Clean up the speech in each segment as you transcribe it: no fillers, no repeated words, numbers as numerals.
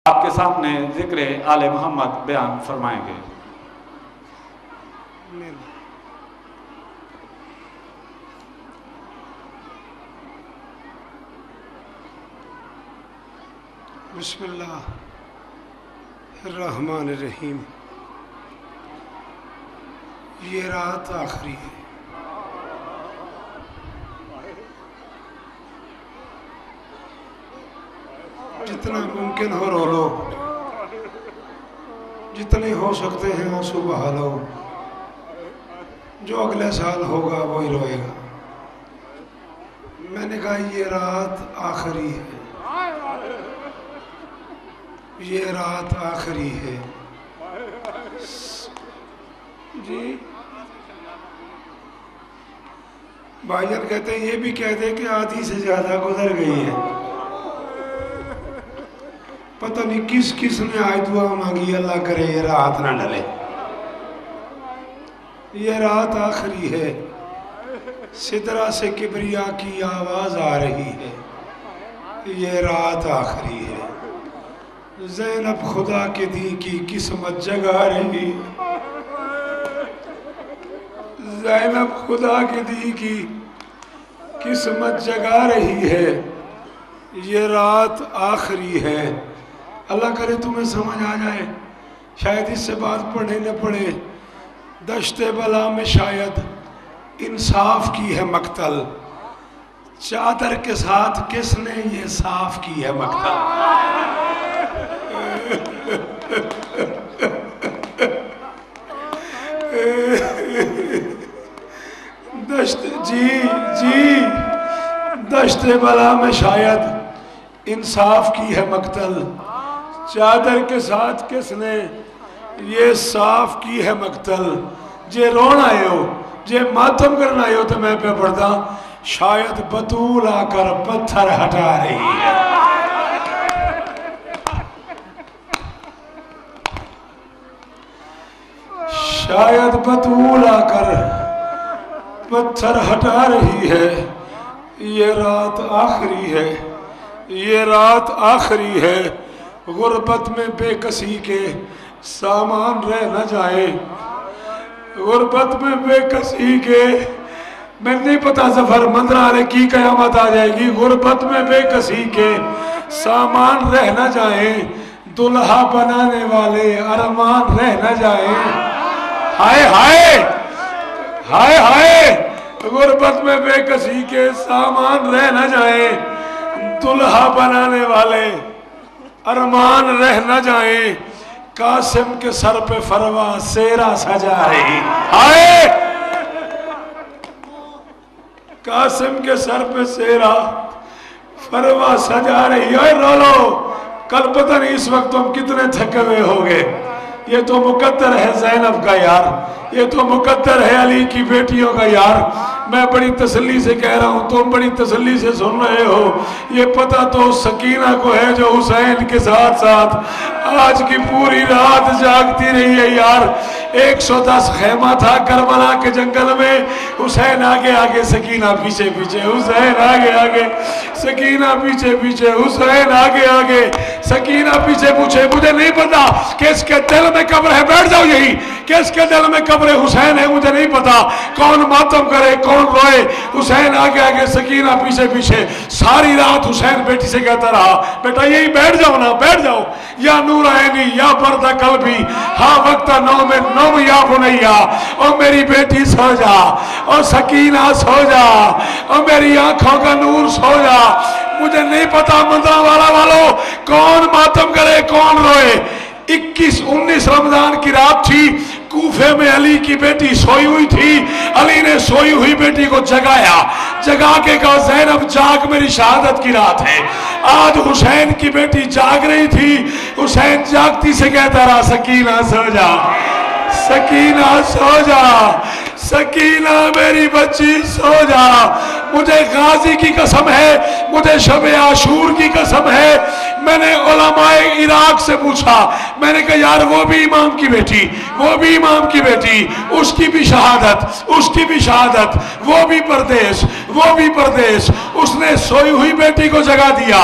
آپ کے سامنے ذکر آل محمد بیان فرمائیں گے۔ بسم اللہ الرحمن الرحیم۔ یہ رات آخری ہے، جتنا ممکن ہو رو لو، جتنے ہو سکتے ہیں آنسو بہا لو، جو اگلے سال ہوگا وہی روئے گا۔ میں نے کہا یہ رات آخری ہے، یہ رات آخری ہے جی۔ بھائی جان کہتے ہیں، یہ بھی کہتے ہیں کہ آدھی سے زیادہ گزر گئی ہے، پتہ نہیں کس کس نے آج دعا مانگی، اللہ کرے یہ رات نہ ڈلے۔ یہ رات آخری ہے، سدرہ سے کبریا کی آواز آ رہی ہے، یہ رات آخری ہے۔ زینب خدا کے دی کی قسمت جگا رہی، زینب خدا کے دی کی قسمت جگا رہی ہے، یہ رات آخری ہے۔ اللہ کرے تمہیں سمجھ آ جائے، شاید اس سے بات پڑھنے نہ پڑے۔ دشت بلا میں شاید انصاف کی ہے مقتل، چادر کے ساتھ کس نے یہ صاف کی ہے مقتل۔ دشت بلا میں شاید انصاف کی ہے مقتل، چادر کے ساتھ کس نے یہ صاف کی ہے مقتل۔ جے رون آئے ہو، جے ماتم کرنا آئے ہو تو میں پہ پڑھتا، شاید بطول آ کر پتھر ہٹا رہی ہے۔ شاید بطول آ کر پتھر ہٹا رہی ہے، یہ رات آخری ہے، یہ رات آخری ہے۔ غربت میں بے کسی کے سامان رہ نہ جائے، غربت میں بے کسی کے، میں نہیں پتا ظفر مندرارے کی قیامت آ جائے گی۔ غربت میں بے کسی کے سامان رہ نہ جائیں، دلہا بنانے والے ارمان رہ نہ جائیں۔ ہائے ہائے ہائے ہائے، غربت میں بے کسی کے سامان رہ نہ جائیں، دلہا بنانے والے ارمان رہ نہ جائیں۔ قاسم کے سر پہ فروا سیرا سجا رہی، ہائے قاسم کے سر پہ سیرا فروا سجا رہی۔ اے رولو، کل پتہ نہیں اس وقت تم کتنے تھکے ہوئے ہوگے۔ یہ تو مقدر ہے زینب کا یار، یہ تو مقدر ہے علی کی بیٹیوں کا یار۔ میں بڑی تسلی سے کہہ رہا ہوں، تم بڑی تسلی سے سن رہے ہو۔ یہ پتہ تو سکینہ کو ہے جو حسین کے ساتھ ساتھ آج کی پوری رات جاگتی رہی ہے یار۔ 110 خیمہ تھا کربلا کے جنگل میں، حسین آگے آگے سکینہ پیچھے پیچھے، حسین آگے آگے سکینہ پیچھے پیچھے، حسین آگے آگے سکینہ پیچھے پیچھے۔ مجھے نہیں پتا کس کے دل میں قبر ہے، بیٹھ جاؤ یہی، کس کے دل میں قبر حسین ہے مجھے نہیں پتا، کون ماتم کرے کون روئے۔ حسین آگے آگے سکینہ پیچھے پیچھے، ساری رات حسین بیٹی سے کہتا رہا، بیٹا یہی بیٹھ جاؤ نا، بیٹھ جاؤ، یا نور عینی یا پردہ قلبی، ہاں وقت نوم نوم یا بنیا، او میری بیٹی سو جا، او سکینہ سو جا، او میری آنکھوں کا نور سو جا۔ مجھے نہیں پتا مندرہ والا والوں کون ماتم کرے کون روئے۔ 19 رمضان کی رات تھی، کوفے میں علی کی بیٹی سوئی ہوئی تھی، علی نے سوئی ہوئی بیٹی کو جگایا، جگا کے کہا زینب جاگ، میری شہادت کی رات ہے۔ آج حسین کی بیٹی جاگ رہی تھی، حسین جاگتی سے کہتا رہا سکینہ سو جا، سکینہ سو جا، سکینہ میری بچی سو جا۔ مجھے غازی کی قسم ہے، مجھے شب عاشور کی قسم ہے، میں نے علماء عراق سے پوچھا، میں نے کہا یار وہ بھی امام کی بیٹی، وہ بھی امام کی بیٹی، اس کی بھی شہادت، اس کی بھی شہادت، وہ بھی پردیس، وہ بھی پردیس. اس نے سوئی ہوئی بیٹی کو جگا دیا,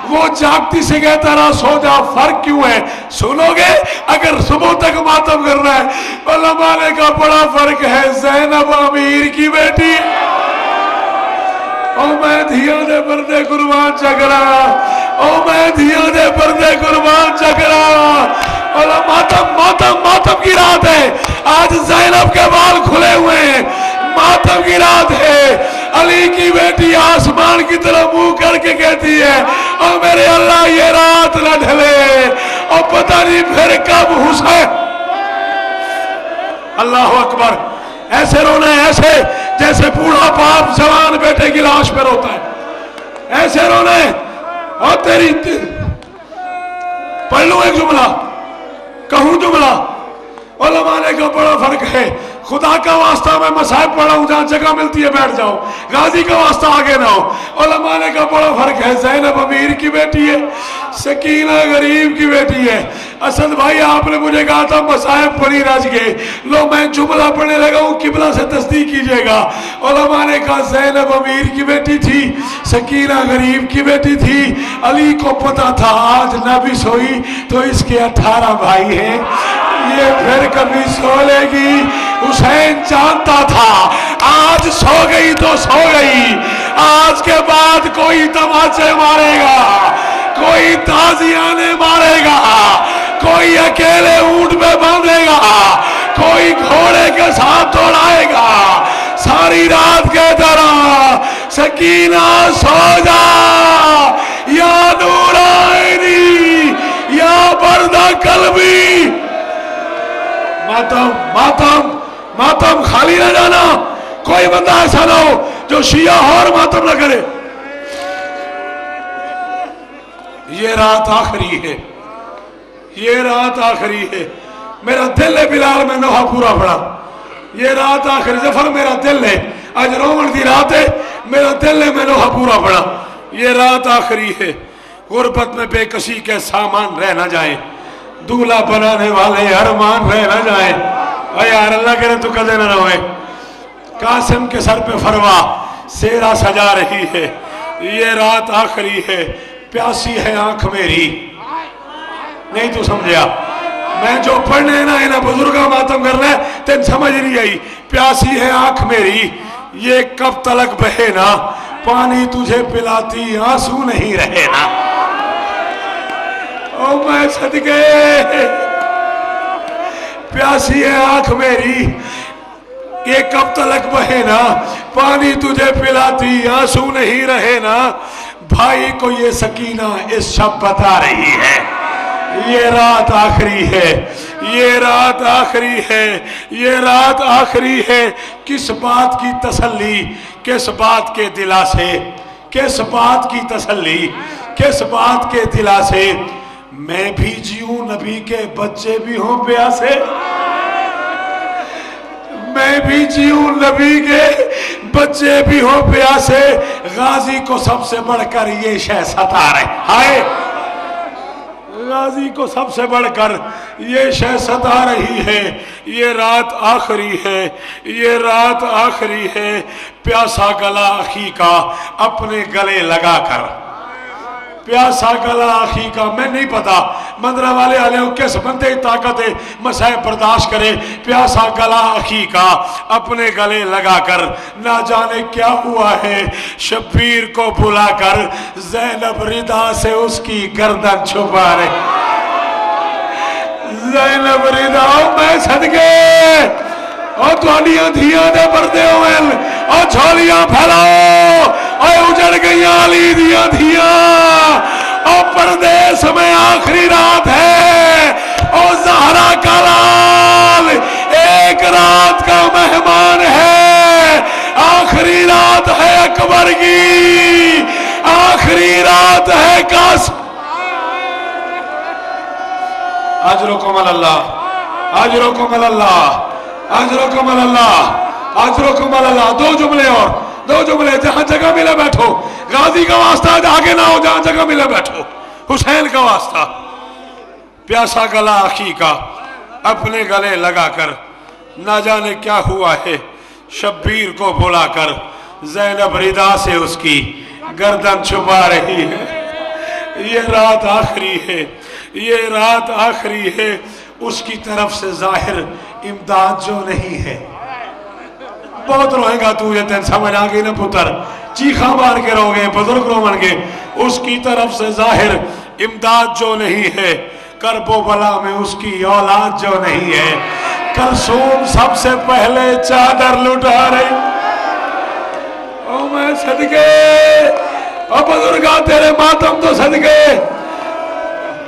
وہ جاگتی سے کہتا رہا سو جا. فرق کیوں ہے سنو گے اگر صبح تک ماتم کرنا ہے. علماء نے کہا بڑا فرق ہے, زینب امیر کی بیٹی او میں دھیاں دے پردے قربان چکرا, او میں دھیاں دے پردے قربان چکرا. اور ماتم کی رات ہے آج. زینب کے بال کھلے ہوئے ہیں, ماتم کی رات ہے. علی کی بیٹی آسمان کی طرف منہ کر کے کہتی ہے اور میرے اللہ یہ رات نہ ڈھلے, اور پتہ نہیں پھر کب حسین. اللہ اکبر. ایسے رونا ہے ایسے جیسے بوڑھا باپ جوان بیٹے کی لاش پہ روتا ہے, ایسے رونا ہے. اور تیری پڑھ لوں ایک جملہ, کہوں جملہ. علماء نے کہا بڑا فرق ہے. خدا کا واسطہ میں مصائب پڑھا ہوں, جہاں جگہ ملتی ہے بیٹھ جاؤ, غازی کا واسطہ آگے نہ ہو. علماء نے کہا بڑا فرق ہے. زینب امیر کی بیٹی ہے, سکینہ غریب کی بیٹی ہے. اسد بھائی آپ نے مجھے کہا تھا مصائب پڑھی رج گئے, لو میں جملہ پڑھنے لگا ہوں, قبلہ سے تصدیق کیجئے گا. علماء نے کہا زینب امیر کی بیٹی تھی, سکینہ غریب کی بیٹی تھی. علی کو پتا تھا آج نہ بھی سوئی تو اس کے 18 بھائی ہیں, یہ پھر کبھی سو لے گی. حسین جانتا تھا آج سو گئی تو سو گئی, آج کے بعد کوئی تماچے مارے گا, کوئی تازیانے مارے گا, کوئی اکیلے اونٹ پہ باندھے گا, کوئی گھوڑے کے ساتھ دوڑائے گا. ساری رات کے طرح سکینہ سو جا, یا نور عینی یا بردہ قلبی. ماتم خالی نہ جانا. کوئی بندہ ایسا نہ ہو جو شیعہ ہو اور ماتم نہ کرے. یہ رات آخری ہے, یہ رات آخری ہے. میرا دل ہے بلال میں نوحہ پورا پڑا. یہ رات آخری ظفر میرا دل ہے, آج رومن دی رات ہے, میرا دل ہے میں نوحہ پورا پڑا. یہ رات آخری ہے. غربت میں بے کسی کے سامان رہ نہ جائیں, دولہا بنانے والے ارمان رہ نہ جائیں. اے یار اللہ کرے تو کدے نہ ہوئے. قاسم کے سر پہ فروا سیرا سجا رہی ہے. یہ رات آخری ہے. پیاسی ہے آنکھ میری. نہیں تو سمجھیا میں جو پڑھنے نا انہا بزرگا ماتم کرنا ہے تین سمجھ نہیں آئی. پیاسی ہے آنکھ میری, یہ کب تلک بہے نا, پانی تجھے پلاتی آنسو نہیں رہے نا. او میں صدقے, پیاسی ہے آنکھ میری, یہ کب تلک بہے نا, پانی تجھے پلاتی آنسو نہیں رہے نا. بھائی کو یہ سکینہ اس شب بتا رہی ہے یہ رات آخری ہے, یہ رات آخری ہے, یہ رات آخری ہے. کس بات کی تسلی, کس بات کے دلاسے, کس بات کی تسلی, کس بات کے دلاسے. میں بھی جیوں نبی کے بچے بھی ہوں پیاسے, میں بھی جیوں نبی کے بچے بھی ہوں پیاسے. غازی کو سب سے بڑھ کر یہ شے ستا رہے, ہائے غازی کو سب سے بڑھ کر یہ شے ستا رہی ہے. یہ رات آخری ہے, یہ رات آخری ہے. پیاسا گلا آخی کا اپنے گلے لگا کر, پیاسا گلا آخی کا. میں نہیں پتا مندرہ والے آلے ہوں کس بندے طاقت مسائب برداشت کرے. پیاسا گلا آخی کا اپنے گلے لگا کر, نہ جانے کیا ہوا ہے. شبیر کو بلا کر زینب ردا سے اس کی گردن چھپا رہے. زینب ردا میں صدقے, اور تھوڑیاں دھیاں دے پردے ہوئے, اور جھولیاں پھیلاؤ, اور اجڑ گئیاں علی دیاں دھیاں, اور پردیس میں آخری رات ہے. اور زہرا کا لال ایک رات کا مہمان ہے. آخری رات ہے اکبر کی, آخری رات ہے قاسم. اجرکم اللہ, اجرکم اللہ, اجرکم اللہ, اجرکم اللہ. دو جملے اور, دو جملے. جہاں جگہ ملے بیٹھو. غازی کا واسطہ آگے نہ ہو, جہاں جگہ ملے بیٹھو. حسین کا واسطہ. پیاسا گلا آخی کا اپنے گلے لگا کر, نہ جانے کیا ہوا ہے. شبیر کو بلا کر زینب ردا سے اس کی گردن چھپا رہی ہے. یہ رات آخری ہے, یہ رات آخری ہے. اس کی طرف سے ظاہر امداد جو نہیں ہے. بہت روئے گا تو, یہ تین سمجھ آگئی نا پتر, چیخا مار کے رو گئے, بزرگ رو من گے. اس کی طرف سے ظاہر امداد جو نہیں ہے, کرب و بلا میں اس کی اولاد جو نہیں ہے. کلثوم سب سے پہلے چادر لٹا رہی. او میں صدقے, او بزرگا تیرے ماتم تو صدقے.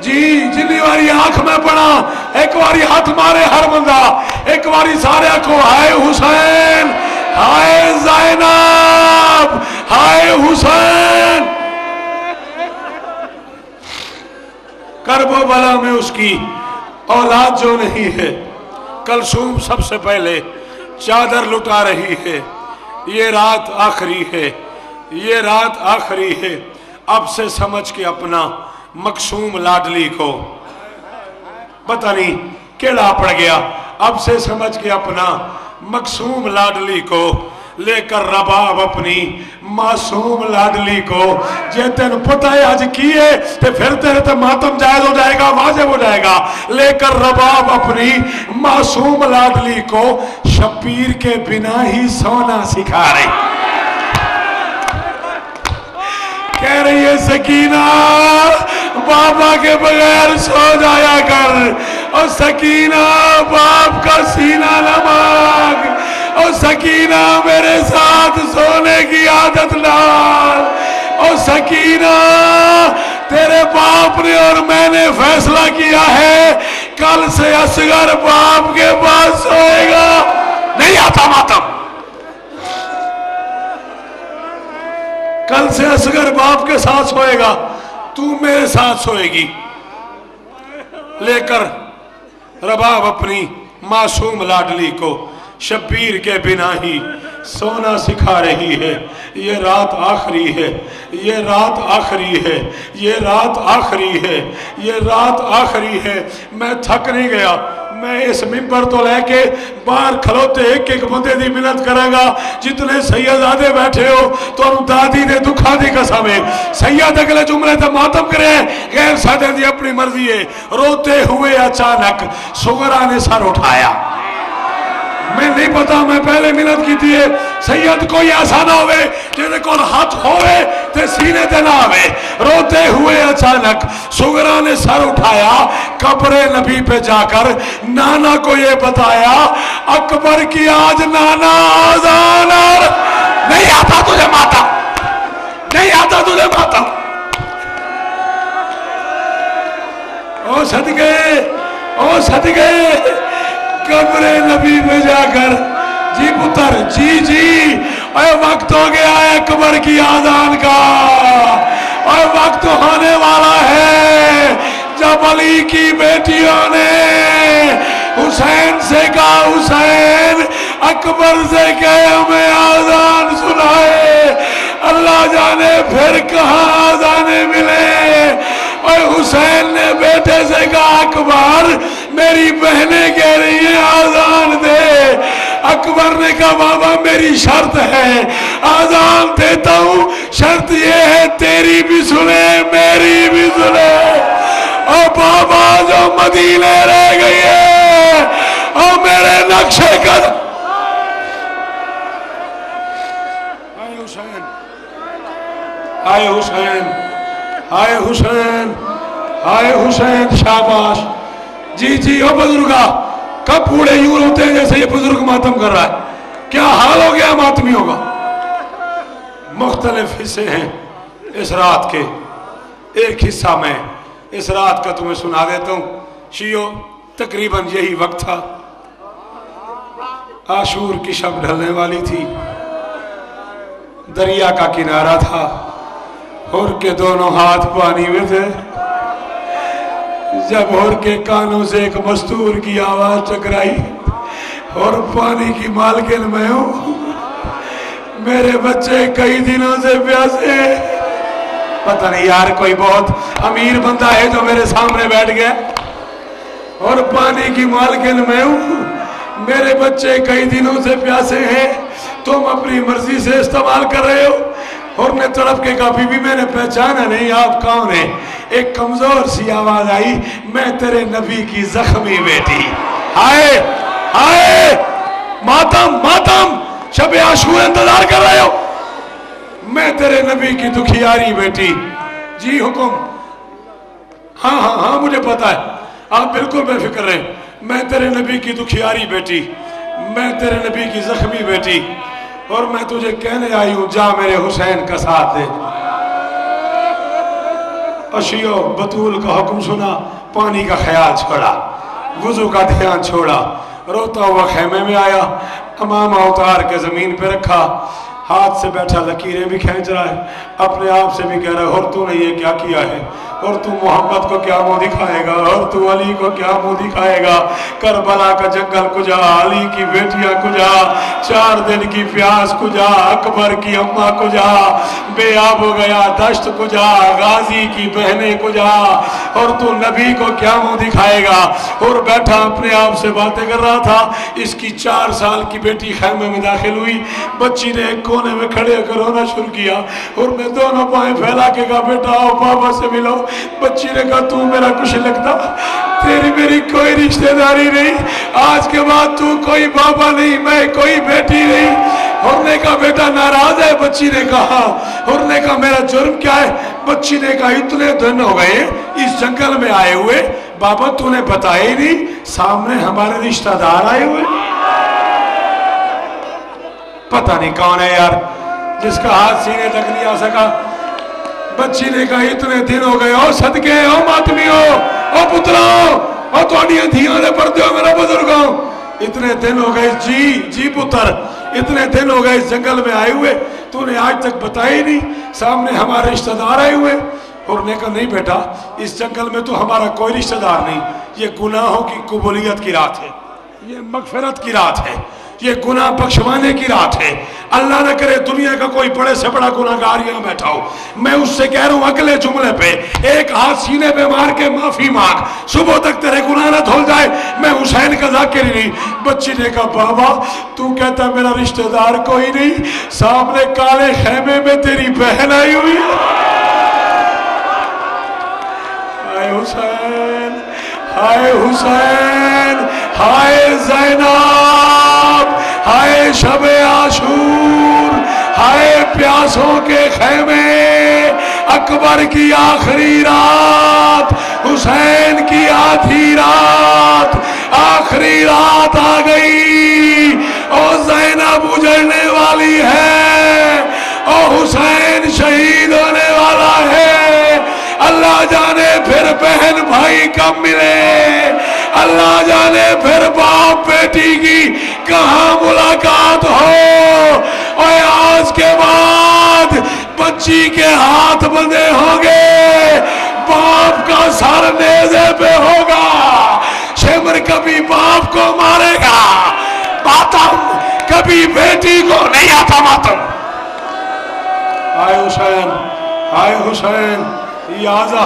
جی جنی واری آنکھ میں پڑا, ایک واری ہاتھ مارے ہر بندہ, ایک واری سارے کو ہائے حسین, ہائے زینب, ہائے حسین. کرب و بلا میں اس کی اولاد جو نہیں ہے. کلثوم سب سے پہلے چادر لٹا رہی ہے. یہ رات آخری ہے, یہ رات آخری ہے. اب سے سمجھ کے اپنا مقصوم لاڈلی کو, پتہ نہیں کیڑا پڑ گیا, اب سے سمجھ کے اپنا مقصوم لاڈلی کو لے کر رباب اپنی معصوم لاڈلی کو. جے تین پتہ ہے آج کیے تے پھر تیرے تے ماتم جائز ہو جائے گا, واجب ہو جائے گا. لے کر رباب اپنی معصوم لاڈلی کو شبیر کے بنا ہی سونا سکھا رہی. کہہ رہی ہے سکینہ بابا کے بغیر سو جایا کر, اور سکینہ باپ کا سینہ نہ مانگ, اور سکینہ میرے ساتھ سونے کی عادت ڈال. اور سکینہ تیرے باپ نے اور میں نے فیصلہ کیا ہے کل سے اصغر باپ کے پاس سوئے گا. نہیں آتا ماتم, کل سے اصغر باپ کے ساتھ سوئے گا, تو میرے ساتھ سوئے گی. لے کر رباب اپنی معصوم لاڈلی کو شبیر کے بنا ہی سونا سکھا رہی ہے. یہ رات آخری ہے, یہ رات آخری ہے, یہ رات آخری ہے, یہ رات آخری ہے. میں تھک نہیں گیا, میں اس ممبر تو لے کے باہر کھلوتے ایک ایک بندے دی منت کرے گا. جتنے سیدادے بیٹھے ہو تو ہم دادی نے دکھا دی قسم ہے, سید اگلے جملے تے ماتم کرے, غیر سادے دی اپنی مرضی ہے. روتے ہوئے اچانک سغرا نے سر اٹھایا. میں نہیں پتا, میں پہلے منت کی تھی سید کوئی ایسا نہ ہوئے جنہیں کول ہاتھ ہوئے تے سینے تے نہ ہوئے. روتے ہوئے اچانک سغرا نے سر اٹھایا, قبر نبی پہ جا کر نانا کو یہ بتایا اکبر کی آج نانا آزان. نہیں آتا تجھے ماتا, نہیں آتا تجھے ماتا. او صدقے, او صدقے, قبر نبی میں جا کر جی پتر جی جی اے وقت ہو گیا ہے قبر کی آذان کا, اے وقت ہونے والا ہے جب علی کی بیٹیوں نے حسین سے کہا حسین اکبر سے کہ ہمیں آذان سنائے. اللہ جانے پھر کہاں آذانے ملے. اور حسین نے بیٹے سے کہا اکبر میری بہنیں کہہ رہی ہیں آذان دے. اکبر نے کہا بابا میری شرط ہے, آذان دیتا ہوں, شرط یہ ہے تیری بھی سنے میری بھی سنے. اور بابا جو مدینے رہ گئی ہے اور میرے نقشے قدم. آئے حسین, آئے حسین, آئے حسین, آئے حسین, شاباش. جی جی او بزرگا, کب بوڑھے یوں روتے ہیں جیسے یہ بزرگ ماتم کر رہا ہے. کیا حال ہو گیا ماتمیوں کا. مختلف حصے ہیں اس رات کے, ایک حصہ میں اس رات کا تمہیں سنا دیتا ہوں. شیعو تقریباً یہی وقت تھا, عاشور کی شب ڈھلنے والی تھی, دریا کا کنارہ تھا, ہور کے دونوں ہاتھ پانی میں تھے. جب ہور کے کانوں سے ایک مستور کی آواز ٹکرائی, اور پانی کی مالکن میں ہوں, میرے بچے کئی دنوں سے پیاسے. پتہ نہیں یار کوئی بہت امیر بندہ ہے جو میرے سامنے بیٹھ گیا, اور پانی کی مالکن میں ہوں, میرے بچے کئی دنوں سے پیاسے ہیں، تم اپنی مرضی سے استعمال کر رہے ہو۔ اور نے تڑپ کے کہا بی بی میں نے پہچانا نہیں آپ کون ہیں۔ ایک کمزور سی آواز آئی، میں تیرے نبی کی زخمی بیٹی۔ ہائے ہائے، ماتم ماتم، شب عاشور انتظار کر رہے ہو، میں تیرے نبی کی دکھیاری بیٹی۔ جی حکم، ہاں ہاں ہاں مجھے پتا ہے، آپ بالکل بے فکر رہیں، میں تیرے نبی کی دکھیاری بیٹی، میں تیرے نبی کی زخمی بیٹی، اور میں تجھے کہنے آئی ہوں جا میرے حسین کا ساتھ دے۔ اشیو بطول کا حکم سنا، پانی کا خیال چھوڑا، وضو کا دھیان چھوڑا، روتا ہوا خیمے میں آیا، امامہ اتار کے زمین پہ رکھا، ہاتھ سے بیٹھا لکیریں بھی کھینچ رہا ہے، اپنے آپ سے بھی کہہ رہا ہے اور تو نے یہ کیا کیا ہے، اور تو محمد کو کیا منہ دکھائے گا، اور تو علی کو کیا منہ دکھائے گا، کربلا کا جنگل کجا، علی کی بیٹیاں کجا، 4 دن کی پیاس کجا، اکبر کی اماں کجا، بے آب ہو گیا دشت کجا، غازی کی بہنیں کجا، اور تو نبی کو کیا منہ دکھائے گا۔ اور بیٹھا اپنے آپ سے باتیں کر رہا تھا۔ اس کی 4 سال کی بیٹی خیمے میں داخل ہوئی، بچی نے ایک کونے میں کھڑے کر رونا شروع کیا، اور میں دونوں پائیں پھیلا کے کہا بیٹا آؤ بابا سے ملو۔ بچی نے کہا تو میرا کچھ لگتا، تیری میری کوئی رشتہ داری نہیں، آج کے بعد تو کوئی بابا نہیں، میں کوئی بیٹی نہیں۔ اور نے کہا بیٹا ناراض ہے؟ بچی نے کہا، اور نے کہا میرا جرم کیا ہے؟ بچی نے کہا اتنے دن ہو گئے اس جنگل میں آئے ہوئے، بابا تو نے بتایا ہی نہیں، سامنے ہمارے رشتہ دار آئے ہوئے، پتہ نہیں کون ہے یار جس کا ہاتھ سینے تک نہیں آ سکا۔ بچی نے کہا اتنے دن ہو گئے، او صدقے، او ماتمیو، او پتراؤ، او توڑیاں دھیاں دے پردے ہو میرا بزرگوں، اتنے دن ہو گئے، جی پتر، اتنے دن ہو گئے اس جنگل میں آئے ہوئے، تو نے آج تک بتایا ہی نہیں، سامنے ہمارے رشتہ دار آئے ہوئے۔ اور نے کہا نہیں بیٹا، اس جنگل میں تو ہمارا کوئی رشتہ دار نہیں، یہ گناہوں کی قبولیت کی رات ہے، یہ مغفرت کی رات ہے، یہ گناہ بخشوانے کی رات ہے۔ اللہ نہ کرے دنیا کا کوئی بڑے سے بڑا گناہگار یہاں بیٹھا ہو، میں اس سے کہہ رہا ہوں اگلے جملے پہ ایک ہاتھ سینے پہ مار کے معافی مانگ، صبح تک تیرے گناہ نہ دھل جائے، میں حسین کا ذاکر ہی نہیں۔ بچی نے کہا بابا تو کہتا میرا رشتہ دار کوئی نہیں، سامنے کالے خیمے میں تیری بہن آئی ہوئی ہے۔ ہائے حسین، ہائے حسین، ہائے زینب، ہائے شب عاشور، ہائے پیاسوں کے خیمے، اکبر کی آخری رات، حسین کی آدھی رات، آخری رات آ گئی، اور زینب اجڑنے والی ہے، اور حسین شہید ہونے والا ہے۔ اللہ جانے پھر بہن بھائی کب ملے، اللہ جانے پھر باپ بیٹی کی کہاں ملاقات ہو، اور آج کے بعد بچی کے ہاتھ بندھے ہوں گے، باپ کا سر نیزے پہ ہوگا، شمر کبھی باپ کو مارے گا، ماتم کبھی بیٹی کو نہیں آتا ماتم۔ آئے حسین، آئے حسین، یازا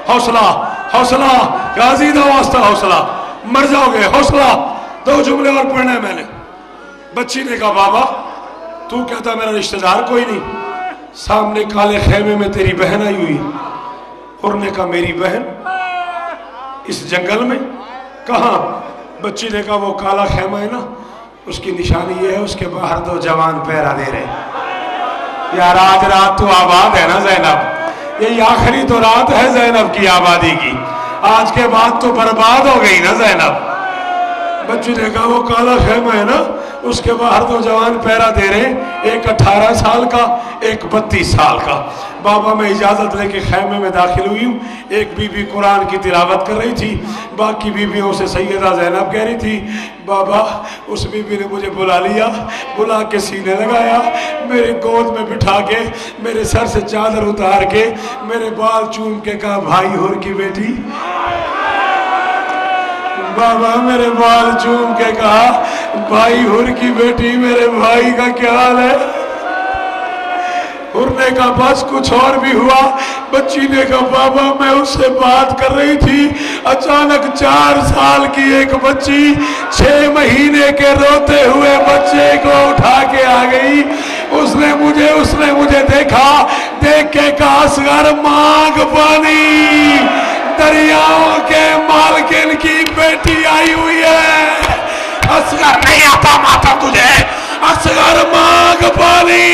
حوصلہ، حوصلہ، غازی دا واسطہ حوصلہ، مر جاؤ گے حوصلہ۔ 2 جملے اور پڑھنے میں نے۔ بچی نے کہا بابا تو کہتا میرا رشتہ دار کوئی نہیں، سامنے کالے خیمے میں تیری بہن آئی ہوئی، اور نے کہا میری بہن اس جنگل میں کہاں؟ بچی نے کہا وہ کالا خیمہ ہے نا، اس کی نشانی یہ ہے، اس کے باہر 2 جوان پہرا دے رہے۔ یار آج رات تو آباد ہے نا زینب، یہ آخری تو رات ہے زینب کی آبادی کی، آج کے بعد تو برباد ہو گئی نا زینب۔ بچی نے کہا وہ کالا خیمہ ہے نا، اس کے باہر 2 جوان پہرا دے رہے، ایک 18 سال کا، ایک 32 سال کا۔ بابا میں اجازت لے کے خیمے میں داخل ہوئی ہوں، ایک بی بی قرآن کی تلاوت کر رہی تھی، باقی بیویوں سے سیدہ زینب کہہ رہی تھی۔ بابا اس بی بی نے مجھے بلا لیا، بلا کے سینے لگایا، میرے گود میں بٹھا کے میرے سر سے چادر اتار کے میرے بال چوم کے کہا بھائی ہور کی بیٹی، بابا میرے بال چوم کے کہا بھائی ہور کی بیٹی، میرے بھائی کا کیا حال ہے؟ हुर ने कहा बस कुछ और भी हुआ। बच्ची ने कहा बाबा मैं उससे बात कर रही थी, अचानक 4 साल की एक बच्ची 6 महीने के रोते हुए बच्चे को उठा के आ गई। उसने मुझे देखा, देख के कहा असगर मांग पानी, दरियाओं के मालकिन की बेटी आई हुई है। असगर नहीं आता माता तुझे, असगर मांग पानी,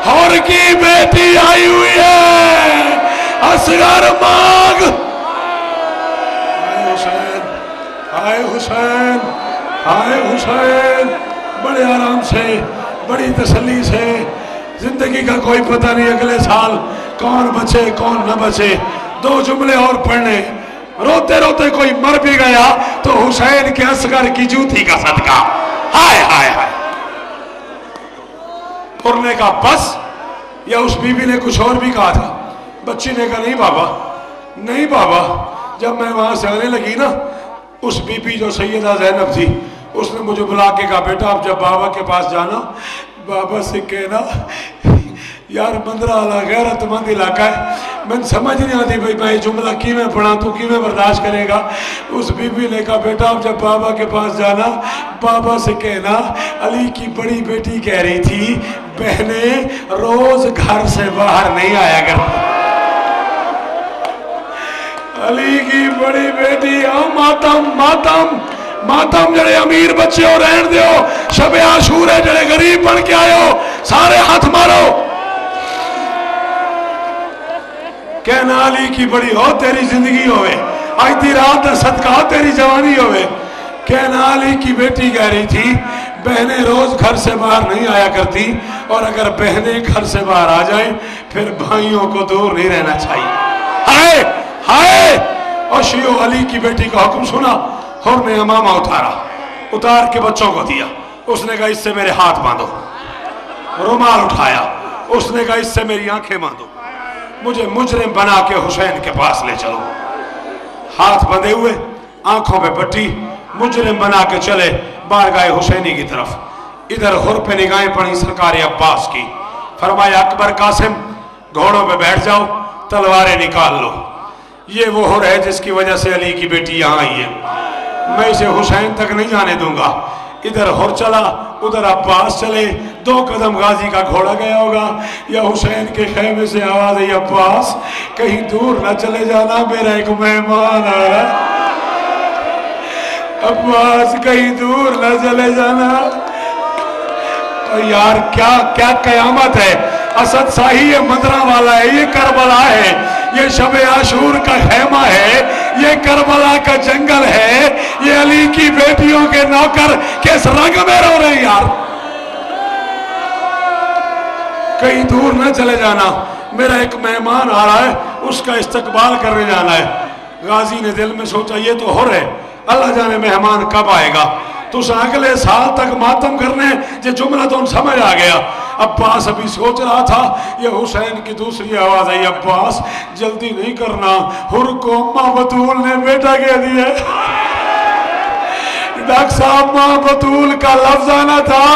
हौर की बेटी आई हुई है, असगर मांग। हाय हुसैन, हाय हुसैन, हाय हुसैन। बड़े आराम से, बड़ी तसल्ली से, जिंदगी का कोई पता नहीं अगले साल कौन बचे कौन न बचे। 2 जुमले और पढ़ने, रोते रोते कोई मर भी गया तो हुसैन के असगर की जूती का सदका। हाय हाय हाय। पुरने का बस, या उस बीबी ने कुछ और भी कहा था? बच्ची ने कहा नहीं बाबा, नहीं बाबा। जब मैं वहां से आने लगी ना, उस बीबी जो सैयदा ज़ैनब थी, उसने मुझे बुला के कहा बेटा आप जब बाबा के पास जाना, बाबा से कहना यार मंदरा वाला गैरतमंद इलाका है, मैं समझ नहीं आती भाई मैं जुमला की में पढ़ा तू की में बर्दाश्त करेगा। उस बीबी ने कहा बेटा आप जब बाबा के पास जाना, बाबा से कहना अली की बड़ी बेटी कह रही थी बहने रोज घर से बाहर नहीं आया करती। अली की बड़ी बेटी मातम मातम मातम जड़े अमीर बच्चे हो रहन दो, शबे आशूर है जड़े गरीब बन के आयो सारे हाथ मारो। कहना अली की बड़ी हो तेरी जिंदगी होवे, आज दी रात का सदका तेरी जवानी होवे। कहना अली की बेटी कह रही थी बहनें रोज घर से बाहर नहीं आया करती, और अगर बहनें घर से बाहर आ जाए फिर भाइयों को दूर नहीं रहना चाहिए। हाय हाय। और शियो अली की बेटी का हुक्म सुना, हुर ने अमामा उतार के बच्चों को दिया। उसने कहा इससे मेरे हाथ बांधो। रुमाल उठाया, उसने कहा इससे मेरी आंखें बांधो, मुझे मुजरिम बना के हुसैन के पास ले चलो। हाथ बंधे हुए, आंखों पे पट्टी, मुजरिम बना के चले बारगाह हुसैनी की तरफ। इधर हुर पे निगाहें पड़ी सरकार अब्बास की। फरमाया अकबर कासिम घोड़ों पे बैठ जाओ, तलवारें निकाल लो। ये वो हुर है जिसकी वजह से अली की बेटी यहाँ आई है, मैं इसे हुसैन तक नहीं जाने दूंगा। इधर हुर चला, उधर अब्बास चले। 2 कदम गाजी का घोड़ा गया होगा, या हुसैन के खेमे से आवाज आई अब्बास कहीं दूर न चले जाना, मेरा एक मेहमान आ रहा है। अब्बास कहीं दूर न चले जाना। और यार क्या क्या कयामत है। असद शाही ये मदरा वाला है, ये करबला है, ये शबे आशूर का खेमा है, ये करबला का जंगल है, ये अली की बेटियों के नौकर किस रंग में रो रहे हैं यार। कहीं दूर न चले जाना, मेरा एक मेहमान आ रहा है, उसका इस्तकबाल करने जाना है। गाजी ने दिल में सोचा ये तो हो रहे, अल्लाह जाने मेहमान कब आएगा। तो अगले साल तक मातम करने जो जुमला तो समझ आ गया। अब्बास अभी सोच रहा था, ये हुसैन की दूसरी आवाज आई अब्बास जल्दी नहीं करना, हुर को अम्मा बतूल ने बेटा कह दिया। डॉक्टर साहब माँ बतूल का लफ्ज आना था।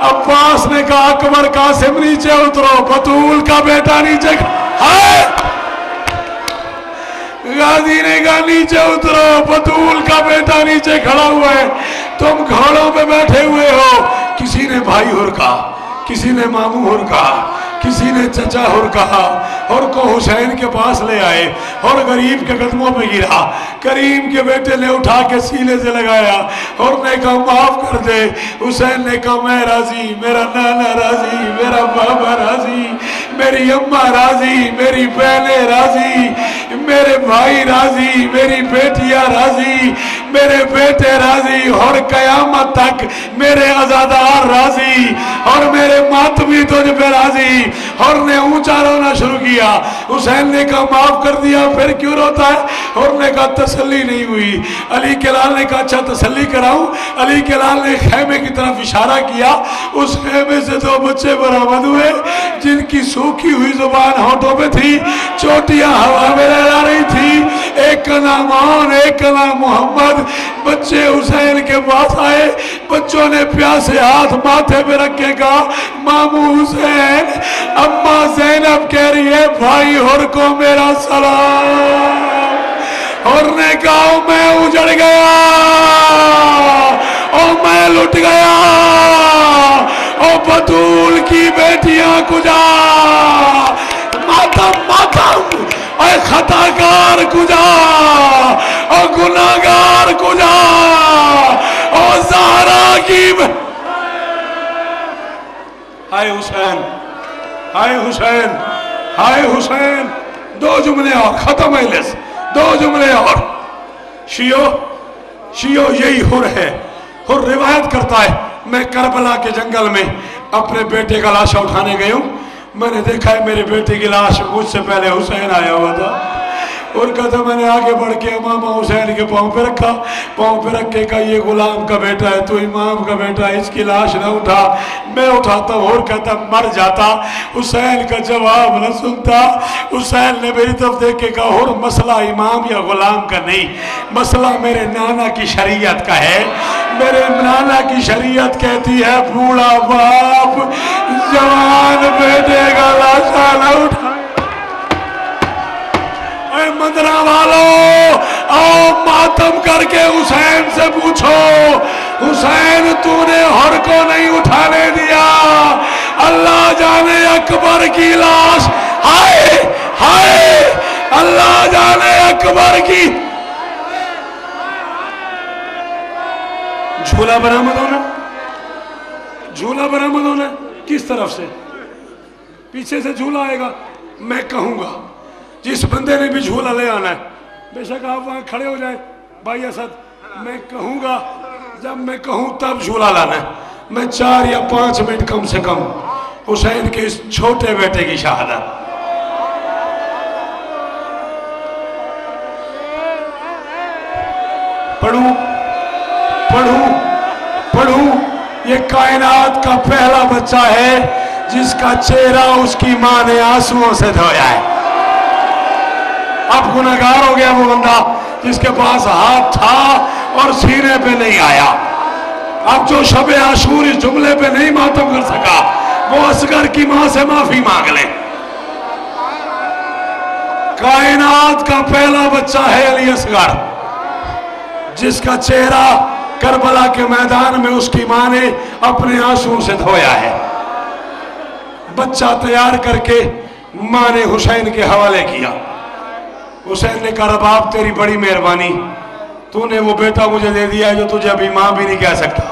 अब्बास ने कहा अकबर कासिम नीचे उतरो, बतूल का बेटा नीचे। हाय गाजी ने कहा नीचे उतरो, बतूल का बेटा नीचे खड़ा हुआ है, तुम घोड़ों पे बैठे हुए हो। किसी ने भाई हुर कहा, किसी ने मामू हुर कहा, किसी ने चचा हुर कहा, और को हुसैन के पास ले आए और गरीब के कदमों पे गिरा। करीम के बेटे ने उठा के सीने से लगाया और ने कहा माफ कर दे। हुसैन ने कहा मैं राजी, मेरा नाना राजी, मेरा बाबा राजी, मेरी अम्मा राजी, मेरी बहनें राजी, मेरे भाई राजी, मेरी बेटियां राजी, मेरे बेटे राजी, और कयामत तक मेरे आजादार राजी, और मेरे मातमी तुझ पे राजी। और ने ऊंचा रोना शुरू किया। हुसैन ने कहा माफ कर दिया, फिर क्यों रोता है? और ने कहा तसल्ली नहीं हुई। अली के लाल ने कहा अच्छा तसल्ली कराऊं। अली के लाल ने खेमे की तरफ इशारा किया। उस खेमे से 2 बच्चे बरामद हुए जिनकी सूखी हुई जुबान होठों पे थी, चोटियां हवा में रह जा रही थी, एक का नाम आन, एक का नाम मोहम्मद। बच्चे हुसैन के पास आए, बच्चों ने प्यासे हाथ माथे पे रखे कहा, मामू हुसैन। अम्मा ज़ैनब कह रही है, भाई हुर को मेरा सलाम। हुर ने कहा, मैं उजड़ गया और मैं लुट गया, और बतूल की बेटियां कुजा, मातम मातम, और खताकार कुजा, और गुनाहगार कुजा, और ज़हरा की। हाय हुसैन, हाय हुसैन, हाय हुसैन। दो जुमले और खत्म है लिस्ट, दो जुमले और। शियो यही हुर है। हुर रिवायत करता है, मैं करबला के जंगल में अपने बेटे का लाश उठाने गया हूँ, मैंने देखा है मेरे बेटे की लाश, मुझसे पहले हुसैन आया हुआ था। और कहता मैंने आगे बढ़ के इमाम हुसैन के पाँव पे रखा, पाँव पे रख के कहा, ये गुलाम का बेटा है, तो इमाम का बेटा है, इसकी लाश न उठा। मैं उठाता हूँ, और कहता मर जाता। हुसैन का जवाब न सुनता। हुसैन ने मेरी तरफ देख के कहा, और मसला इमाम या गुलाम का नहीं, मसला मेरे नाना की शरीयत का है। मेरे नाना की शरीयत कहती है, बूढ़ा बाप जवान बेटे का लाशा न उठा। मदरा वालों, आओ मातम करके हुसैन से पूछो, हुसैन तूने हुर को नहीं उठाने दिया, अल्लाह जाने अकबर की लाश, हाय हाय, अल्लाह जाने अकबर की। झूला बरामद होना, झूला बरामद होना किस तरफ से? पीछे से झूला आएगा। मैं कहूंगा जिस बंदे ने भी झूला ले आना है, बेशक आप वहां खड़े हो जाए भाई असद, मैं कहूंगा, जब मैं कहूं तब झूला लाना है। मैं 4 या 5 मिनट कम से कम हुसैन के इस छोटे बेटे की शहादत। पढ़ूं पढ़ूं पढ़ूं, ये कायनात का पहला बच्चा है जिसका चेहरा उसकी मां ने आंसुओं से धोया है। अब गुनहगार हो गया वो बंदा जिसके पास हाथ था और सीने पे नहीं आया। अब जो शब आशूर इस जुमले पे नहीं मातम कर सका, वो असगर की मां से माफी मांग ले। कायनात का पहला बच्चा है अली असगर, जिसका चेहरा करबला के मैदान में उसकी मां ने अपने आंसुओं से धोया है। बच्चा तैयार करके मां ने हुसैन के हवाले किया। हुसैन ने कहा, बाप तेरी बड़ी मेहरबानी, तूने वो बेटा मुझे दे दिया है जो तुझे अभी मां भी नहीं कह सकता।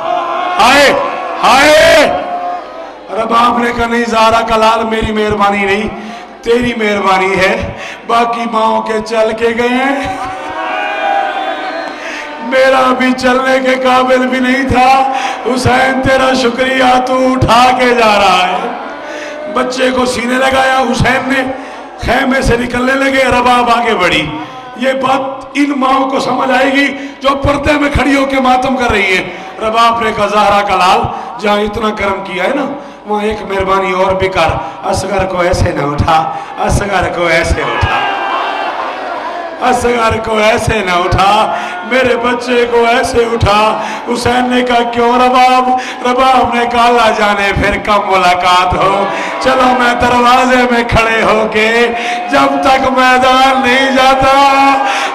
हाय हाय। रबाब ने कहा, नहीं ज़हरा का लाल, मेरी मेहरबानी नहीं, तेरी मेहरबानी है, बाकी माओ के चल के गए हैं, मेरा भी चलने के काबिल भी नहीं था। हुसैन तेरा शुक्रिया, तू उठा के जा रहा है। बच्चे को सीने लगाया हुसैन ने, खेमे से निकलने लगे। रबाब आगे बढ़ी। ये बात इन माओं को समझ आएगी जो पर्दे में खड़ी होकर मातम कर रही है। रबाब ने कहा, ज़हरा का लाल, जहाँ इतना कर्म किया है ना, वहाँ एक मेहरबानी और भी कर, असगर को ऐसे न उठा, असगर को ऐसे उठा, असगर को ऐसे न उठा, मेरे बच्चे को ऐसे उठा। हुसैन ने कहा, क्यों रबाब? रबाब ने कहा, अल्लाह जाने फिर कब मुलाकात हो, चलो मैं दरवाजे में खड़े होके जब तक मैदान नहीं जाता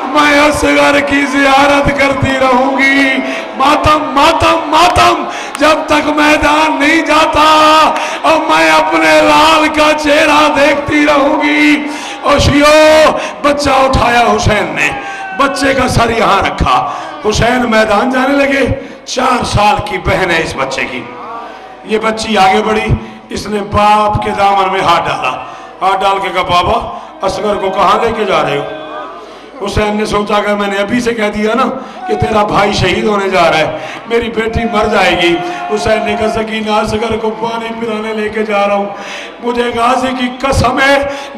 मैं असगर की जियारत करती रहूंगी। मातम मातम मातम, जब तक मैदान नहीं जाता और मैं अपने लाल का चेहरा देखती रहूंगी। और शियो, बच्चा उठाया हुसैन ने, बच्चे का सर यहां रखा। हुसैन मैदान जाने लगे। 4 साल की बहन है इस बच्चे की। ये बच्ची आगे बढ़ी, इसने बाप के दामन में हाथ डाला। हाथ डाल के कहा, बाबा असगर को कहां लेके जा रहे हो? हुसैन ने सोचा कि मैंने अभी से कह दिया ना कि तेरा भाई शहीद होने जा रहा है, मेरी बेटी मर जाएगी। हुसैन ने कहा, सकीना असगर को पानी पिलाने लेके जा रहा हूँ, मुझे गाजी की कसम है,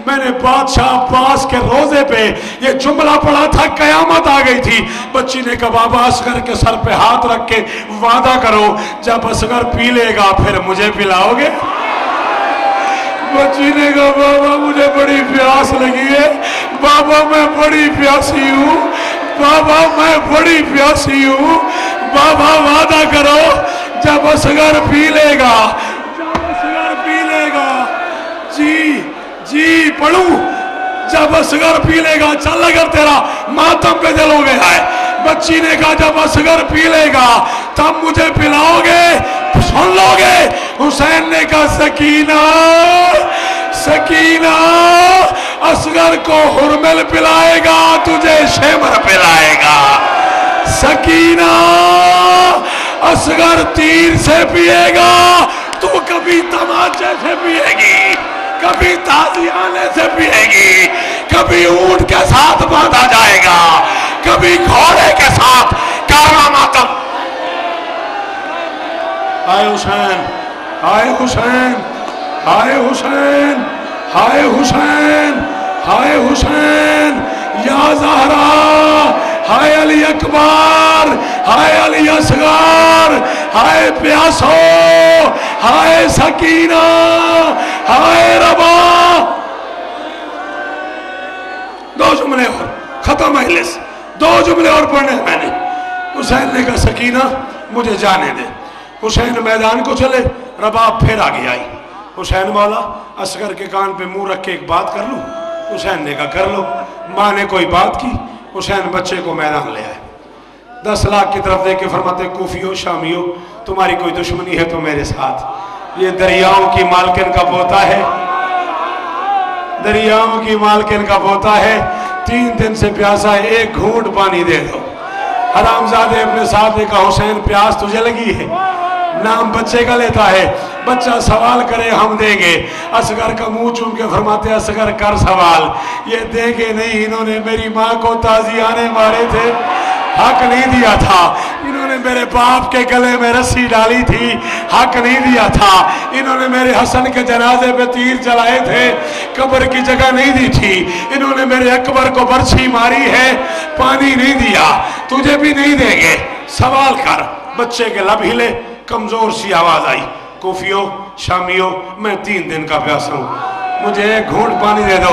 मैंने बादशाह अब्बास के रोजे पे ये जुमला पढ़ा था, कयामत आ गई थी। बच्ची ने कहा, बाबा असगर के सर पे हाथ रख के वादा करो, जब असगर पी लेगा फिर मुझे पिलाओगे। बच्ची ने कहा बाबा मुझे बड़ी प्यास लगी है, बाबा मैं बड़ी प्यासी हूँ, बाबा मैं बड़ी प्यासी हूँ, बाबा वादा करो जब असगर पी लेगा, जब असगर पी लेगा, जी पढ़ू, जब असगर पी लेगा, चल अगर तेरा मातम पे दिल हो गया है। बच्ची ने कहा जब असगर पी लेगा तब मुझे पिलाओगे, सुन लोगे। हुसैन ने कहा सकीना, सकीना असगर को हुरमिल पिलाएगा, तुझे शेमर पिलाएगा। सकीना असगर तीर से पिएगा, तू कभी तमाचे से पिएगी, कभी ताजियाने से पिएगी, कभी ऊंट के साथ बांधा जाएगा, कभी घोड़े के साथ कारवा मातम। हाय हुसैन, हाय हुसैन, हाय हुसैन, हाय हुसैन, हाय हुसैन, या ज़हरा, हाय अली अकबर, हाय अली असगर, हाय प्यासो, हाय सकीना, हाय रबा। दो जुमले और खत्म मजलिस, दो जुमले और पढ़ने मैंने। हुसैन ने कहा सकीना मुझे जाने दे। हुसैन मैदान को चले, रबाब फिर आगे आई। हुसैन मौला असगर के कान पे मुंह रख के एक बात कर लूं? हुसैन ने कहा कर लो। माँ ने कोई बात की, हुसैन बच्चे को मैदान ले आए। 10 लाख की तरफ देख के फरमाते कूफियो शामियो तुम्हारी कोई दुश्मनी है तो मेरे साथ। ये दरियाओं की मालकिन का पोता है, दरियाओं की मालकिन का पोता है, 3 दिन से प्यासा है, एक घूंट पानी दे दो। हरामजादे अपने साथ ने कहा हुसैन प्यास तुझे लगी है, नाम बच्चे का लेता है, बच्चा सवाल करे हम देंगे। असगर का मुंह चूम के फरमाते असगर कर सवाल। ये देंगे नहीं, इन्होंने मेरी माँ को ताजियाने मारे थे, हक नहीं दिया था। इन्होंने मेरे बाप के गले में रस्सी डाली थी, हक नहीं दिया था। इन्होंने मेरे हसन के जनाजे पे तीर चलाए थे, कब्र की जगह नहीं दी थी। इन्होंने मेरे अकबर को बर्छी मारी है, पानी नहीं दिया। तुझे भी नहीं देंगे, सवाल कर। बच्चे के लब हिले, कमजोर सी आवाज आई कूफियो शामियो मैं 3 दिन का प्यासा हूं, मुझे एक घूंट पानी दे दो।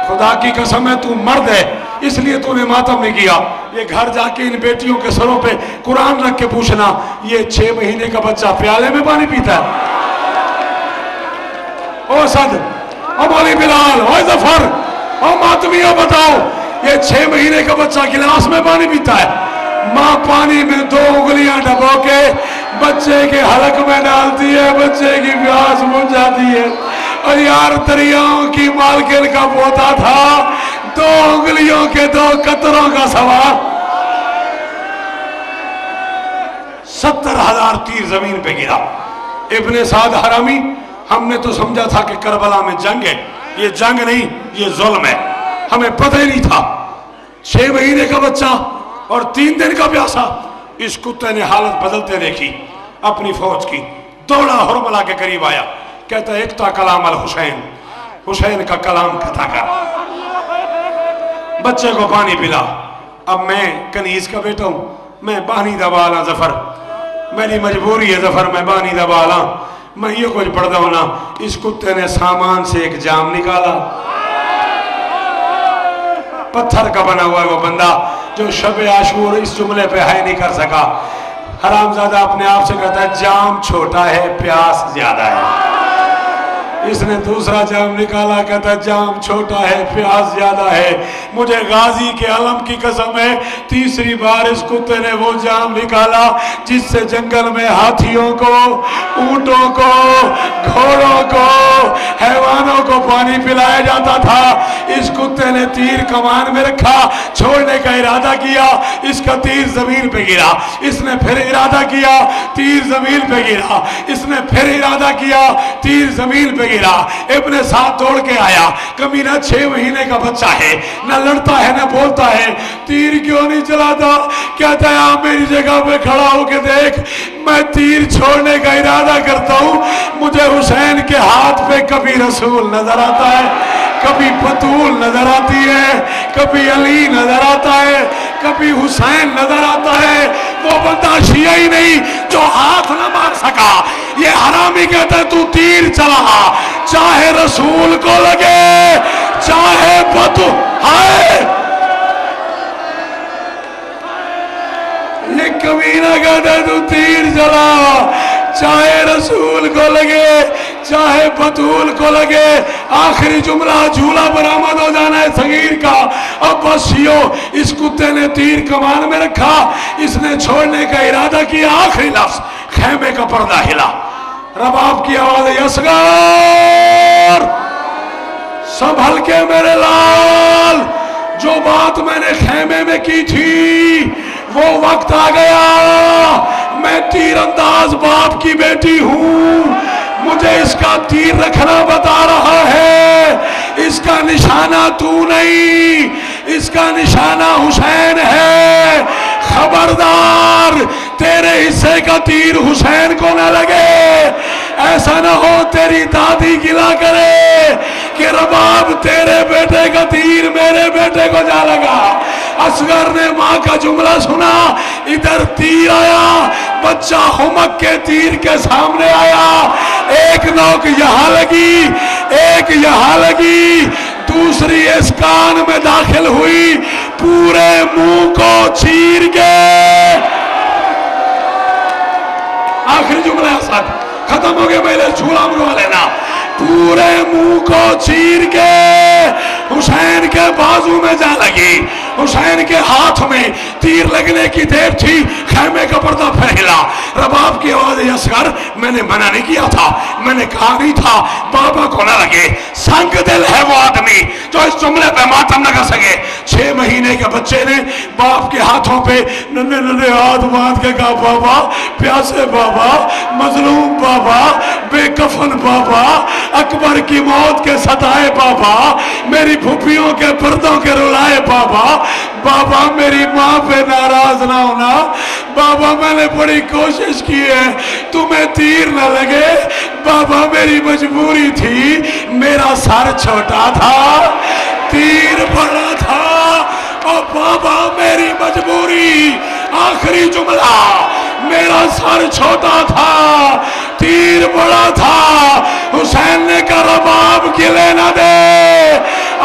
खुदा की कसम है तू मर्द है इसलिए तूने मातम नहीं किया। ये घर जाके इन बेटियों के सरों पे कुरान रख के पूछना, ये 6 महीने का बच्चा प्याले में पानी पीता है? ओ सद, ओ मौली बिलाल, ओ जफर, ओ मातमियों बताओ, ये 6 महीने का बच्चा गिलास में पानी पीता है? माँ पानी में 2 उंगलियां डबो के बच्चे के हलक में डालती है, बच्चे की प्यास बुझ जाती है। और यार दरियाओं की मालकिन का पोता था, 2 उंगलियों के 2 कतरों का सवाल। 70,000 तीर जमीन पे गिरा। इब्ने साद हरामी, हमने तो समझा था कि करबला में जंग है, ये जंग नहीं ये जुल्म है, हमें पता ही नहीं था। 6 महीने का बच्चा और 3 दिन का प्यासा। इस कुत्ते ने हालत बदलते देखी, अपनी फौज की, दौड़ा हुरमला के करीब आया, कहता एकता कलाम अल हुसैन, हुसैन का कलाम कथा कर। बच्चे को पानी पिला। अब मैं कनीज का बेटा हूं, मैं बानी दबाला जफर, मेरी मजबूरी है जफर, मैं बानी दबाला, मैं ये कुछ पढ़ता हूं ना। इस कुत्ते ने सामान से एक जाम निकाला, पत्थर का बना हुआ है वो बंदा जो शब आशूर इस जुमले पे है नहीं कर सका। हरामजादा अपने आप से कहता है जाम छोटा है प्यास ज्यादा है। इसने दूसरा जाम निकाला, कहता जाम छोटा है प्यास ज्यादा है। मुझे गाजी के अलम की कसम है, तीसरी बार इस कुत्ते ने वो जाम निकाला जिससे जंगल में हाथियों को, ऊंटों को, घोड़ों को, हैवानों को पानी पिलाया जाता था। इस कुत्ते ने तीर कमान में रखा, छोड़ने का इरादा किया, इसका तीर जमीन पे गिरा। इसने फिर इरादा किया, तीर जमीन पे गिरा। इसने फिर इरादा किया, तीर जमीन पे गिरा। इब्ने साथ दौड़ के आया, कमीना 6 महीने का बच्चा है, न लड़ता है न बोलता है, तीर क्यों नहीं चलाता? कहता है आप मेरी जगह पे खड़ा होके देख, मैं तीर छोड़ने का इरादा करता हूं, मुझे हुसैन के हाथ पे कभी रसूल नजर आता है, कभी बतूल नजर आती है, कभी अली नजर आता है, कभी हुसैन नजर आता है। वो बंदा शिया ही नहीं जो हाथ न मार सका, ये हरामी कहता है तू तीर चला, चाहे रसूल को लगे चाहे बतू। हाय, ये कमीना कहता है तू तीर चला, चाहे रसूल को लगे चाहे बतूल को लगे। आखिरी जुमला, झूला बरामद हो जाना है सगीर का। अब बस यो, इस कुत्ते ने तीर कमान में रखा, इसने छोड़ने का इरादा किया। आखिरी लफ्ज, खेमे का पर्दा हिला, रबाब की आवाज है, असगर संभल के मेरे लाल, जो बात मैंने खेमे में की थी वो वक्त आ गया। मैं तीरंदाज बाप की बेटी हूं, मुझे इसका तीर रखना बता रहा है। इसका निशाना तू नहीं, इसका निशाना हुसैन है। खबरदार, तेरे हिस्से का तीर हुसैन को न लगे। ऐसा ना हो तेरी दादी गिला करे कि रबाब तेरे बेटे का तीर मेरे बेटे को जा लगा। असगर ने माँ का जुमला सुना, इधर तीर आया, बच्चा हुमक के तीर के सामने आया। एक नोक यहां लगी, एक यहां लगी, दूसरी इस कान में दाखिल हुई, पूरे मुंह को चीर के। आखिरी जुमला साथ खत्म हो गया, पहले झूला मुड़वा लेना। पूरे मुंह को चीर के हुसैन के बाजू में जा लगी। हुसैन के हाथ में तीर लगने की देर थी, खेमे का पर्दा फैला। रबाब की आवाज, असगर मैंने मना नहीं किया था, मैंने कहा नहीं था बाबा को ना लगे। संग दिल है वो आदमी जो इस जुमले पे मातम न कर सके। 6 महीने के बच्चे ने बाप के हाथों पे नन्हे नन्हे हाथ बांध के कहा, बाबा प्यासे, बाबा मजलूम, बाबा बेकफन, बाबा अकबर की मौत के सताए, बाबा मेरी फुफियों के पर्दों के रुलाए, बाबा बाबा मेरी माँ पे नाराज ना होना, बाबा मैंने बड़ी कोशिश की है तुम्हें तीर न लगे, बाबा मेरी मजबूरी थी, मेरा सर छोटा था तीर बड़ा था, और बाबा मेरी मजबूरी। आखिरी जुमला, मेरा सर छोटा था तीर बड़ा था। हुसैन ने कहा रबाब गिले न दे,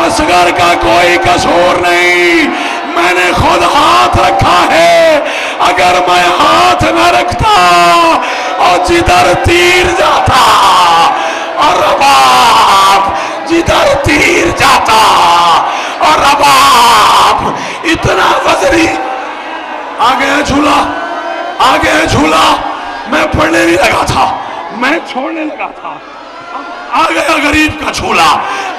असगर का कोई कसूर नहीं, मैंने खुद हाथ रखा है। अगर मैं हाथ न रखता और जिधर तीर जाता, और रबाब जिधर तीर जाता, और रबाब इतना वजनी। आ गया झूला, आ गया झूला, मैं पढ़ने नहीं लगा था, मैं छोड़ने लगा था। आ गया गरीब का झूला।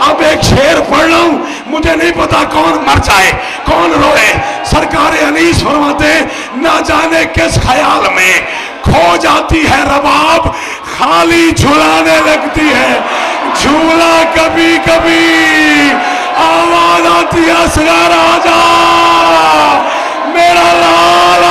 अब एक शेर पढ़ रहा हूं, मुझे नहीं पता कौन मर जाए कौन रोए। सरकार अनीस फरमाते, ना जाने किस ख्याल में खो जाती है रबाब, खाली झुलाने लगती है झूला। कभी कभी आवाज आती है, असगर आजा, मेरा लाल